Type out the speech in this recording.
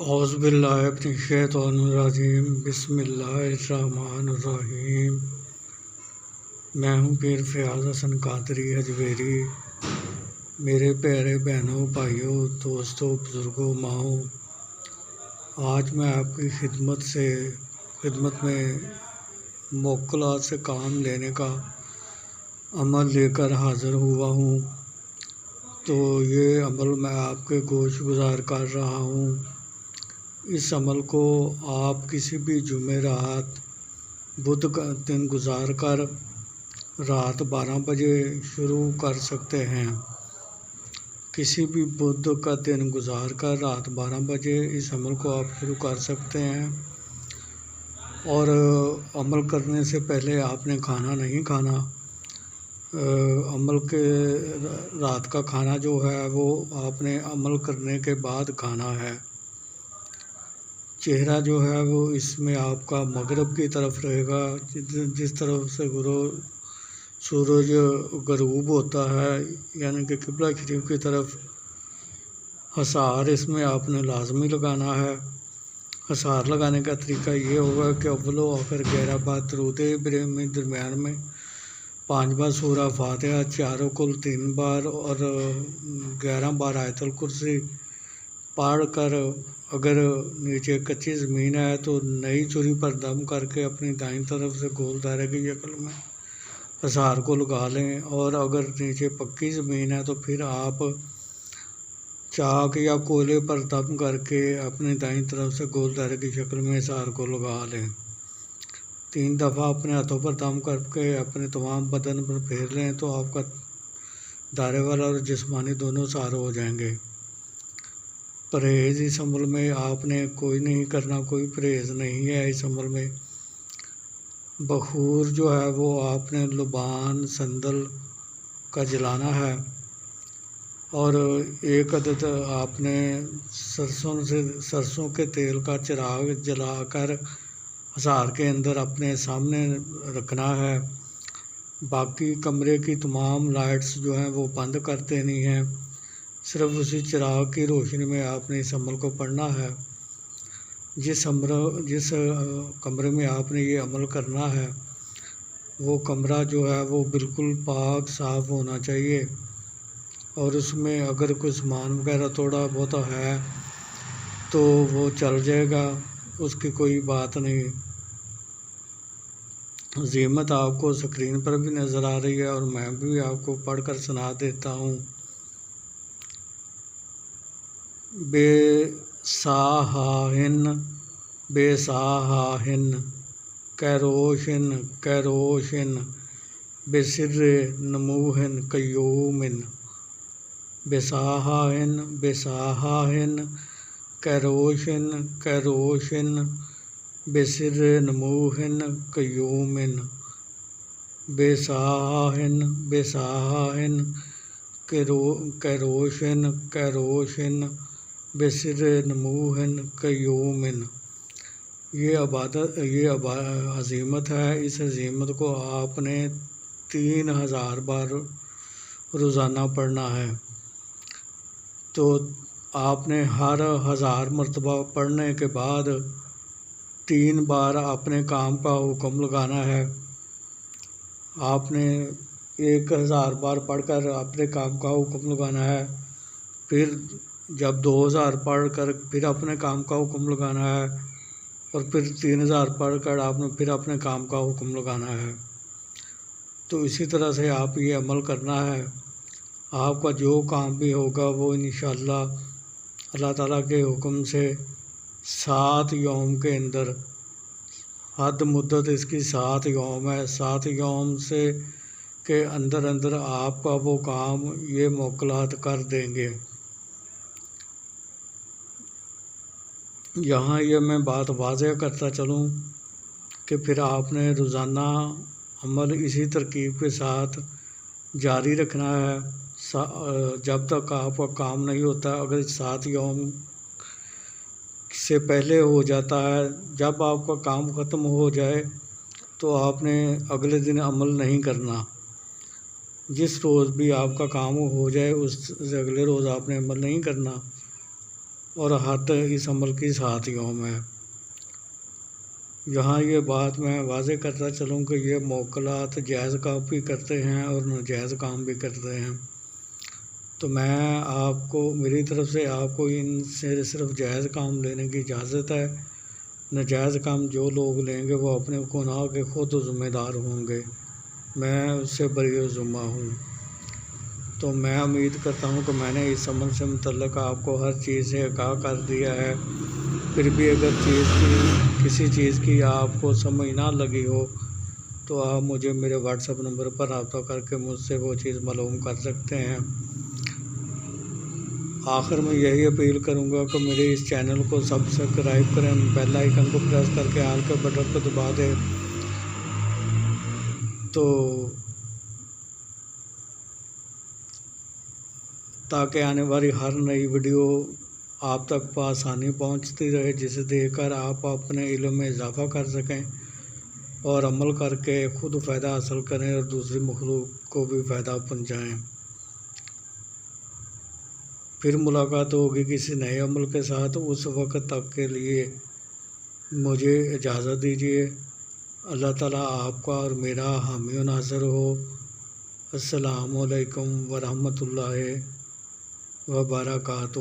اعوذ باللہ من الشیطان الرجیم بسم اللہ الرحمن الرحیم۔ میں ہوں پیر فیاض حسن قادری اجمیری۔ میرے پیارے بہنوں، بھائیوں، دوستوں، بزرگوں، ماؤں، آج میں آپ کی خدمت میں موکلات سے کام لینے کا عمل لے کر حاضر ہوا ہوں۔ تو یہ عمل میں آپ کے گوش گزار کر رہا ہوں۔ اس عمل کو آپ کسی بھی جمعرات بدھ کا دن گزار کر رات 12 بجے شروع کر سکتے ہیں۔ کسی بھی بدھ کا دن گزار کر رات 12 بجے اس عمل کو آپ شروع کر سکتے ہیں۔ اور عمل کرنے سے پہلے آپ نے کھانا نہیں کھانا۔ عمل کے رات کا کھانا جو ہے وہ آپ نے عمل کرنے کے بعد کھانا ہے۔ چہرہ جو ہے وہ اس میں آپ کا مغرب کی طرف رہے گا، جس طرف سے سورج غروب ہوتا ہے، یعنی کہ قبلہ شریف کی طرف۔ حصار اس میں آپ نے لازمی لگانا ہے۔ حصار لگانے کا طریقہ یہ ہوگا کہ اول و آخر 11 بار درود ابراہیمی، درمیان میں 5 بار سورہ فاتحہ، چاروں کل 3 بار اور 11 بار آیت الکرسی پڑھ کر، اگر نیچے کچی زمین ہے تو نئی چوری پر دم کر کے اپنی دائیں طرف سے گول دائرے کی شکل میں حصار کو لگا لیں، اور اگر نیچے پکی زمین ہے تو پھر آپ چاک یا کوئلے پر دم کر کے اپنی دائیں طرف سے گول دائرے کی شکل میں حصار کو لگا لیں۔ 3 دفعہ اپنے ہاتھوں پر دم کر کے اپنے تمام بدن پر پھیر لیں تو آپ کا دائرے والا اور جسمانی دونوں حصار ہو جائیں گے۔ پرہیز اس عمل میں آپ نے کوئی نہیں کرنا، کوئی پرہیز نہیں ہے اس عمل میں۔ بخور جو ہے وہ آپ نے لبان سندل کا جلانا ہے، اور 1 عدد آپ نے سرسوں کے تیل کا چراغ جلا کر حصار کے اندر اپنے سامنے رکھنا ہے۔ باقی کمرے کی تمام لائٹس جو ہیں وہ بند کر دینی ہیں۔ صرف اسی چراغ کی روشنی میں آپ نے اس عمل کو پڑھنا ہے۔ جس کمرے میں آپ نے یہ عمل کرنا ہے وہ کمرہ جو ہے وہ بالکل پاک صاف ہونا چاہیے، اور اس میں اگر کوئی سامان وغیرہ تھوڑا بہت ہے تو وہ چل جائے گا، اس کی کوئی بات نہیں۔ عظیمت آپ کو اسکرین پر بھی نظر آ رہی ہے اور میں بھی آپ کو پڑھ کر سنا دیتا ہوں۔ بے ساہاہن بے ساہاہن کیروشن کیروشن بے سر نموہن قیومن بے ساہاہن بے ساہاہن کیروشن کیروشن بے سر نموہن قیومن بے ساہاہن بے ساہاہن کیروشن کیروشن بے سر نموہن قیومن۔ یہ عظیمت ہے۔ اس عظیمت کو آپ نے 3000 بار روزانہ پڑھنا ہے۔ تو آپ نے ہر 1000 مرتبہ پڑھنے کے بعد 3 بار اپنے کام کا حکم لگانا ہے۔ آپ نے 1000 بار پڑھ کر اپنے کام کا حکم لگانا ہے، پھر جب 2000 پڑھ کر پھر اپنے کام کا حکم لگانا ہے، اور پھر 3000 پڑھ کر آپ نے پھر اپنے کام کا حکم لگانا ہے۔ تو اسی طرح سے آپ یہ عمل کرنا ہے۔ آپ کا جو کام بھی ہوگا وہ انشاءاللہ اللہ تعالیٰ کے حکم سے 7 یوم کے اندر، حد مدت اس کی 7 یوم ہے، 7 یوم کے اندر آپ کا وہ کام یہ موکلات کر دیں گے۔ یہاں یہ میں بات واضح کرتا چلوں کہ پھر آپ نے روزانہ عمل اسی ترکیب کے ساتھ جاری رکھنا ہے جب تک آپ کا کام نہیں ہوتا۔ اگر 7 یوم سے پہلے ہو جاتا ہے، جب آپ کا کام ختم ہو جائے تو آپ نے اگلے دن عمل نہیں کرنا۔ جس روز بھی آپ کا کام ہو جائے اس سے اگلے روز آپ نے عمل نہیں کرنا۔ اور حد اس عمل کی ساتھیوں میں۔ یہاں یہ بات میں واضح کرتا چلوں کہ یہ موکلات جائز کام بھی کرتے ہیں اور ناجائز کام بھی کرتے ہیں، تو میں آپ کو میری طرف سے آپ کو ان سے صرف جائز کام لینے کی اجازت ہے۔ ناجائز کام جو لوگ لیں گے وہ اپنے گناہ کے خود ذمہ دار ہوں گے، میں اس سے بری ذمہ ہوں۔ تو میں امید کرتا ہوں کہ میں نے اس عمل سے متعلق آپ کو ہر چیز سے آگاہ کر دیا ہے۔ پھر بھی اگر کسی چیز کی آپ کو سمجھ نہ لگی ہو تو آپ مجھے میرے واٹس ایپ نمبر پر رابطہ کر کے مجھ سے وہ چیز معلوم کر سکتے ہیں۔ آخر میں یہی اپیل کروں گا کہ میرے اس چینل کو سبسکرائب کریں، بیل آئیکن کو پریس کر کے آل کے بٹن کو دبا دیں تو تاکہ آنے والی ہر نئی ویڈیو آپ تک بآسانی پہنچتی رہے، جسے دیکھ کر آپ اپنے علم میں اضافہ کر سکیں اور عمل کر کے خود فائدہ حاصل کریں اور دوسری مخلوق کو بھی فائدہ پہنچائیں۔ پھر ملاقات ہوگی کسی نئے عمل کے ساتھ، اس وقت تک کے لیے مجھے اجازت دیجیے۔ اللہ تعالیٰ آپ کا اور میرا حامی و ناصر ہو۔ السلام علیکم ورحمۃ اللہ وبرکاتہ۔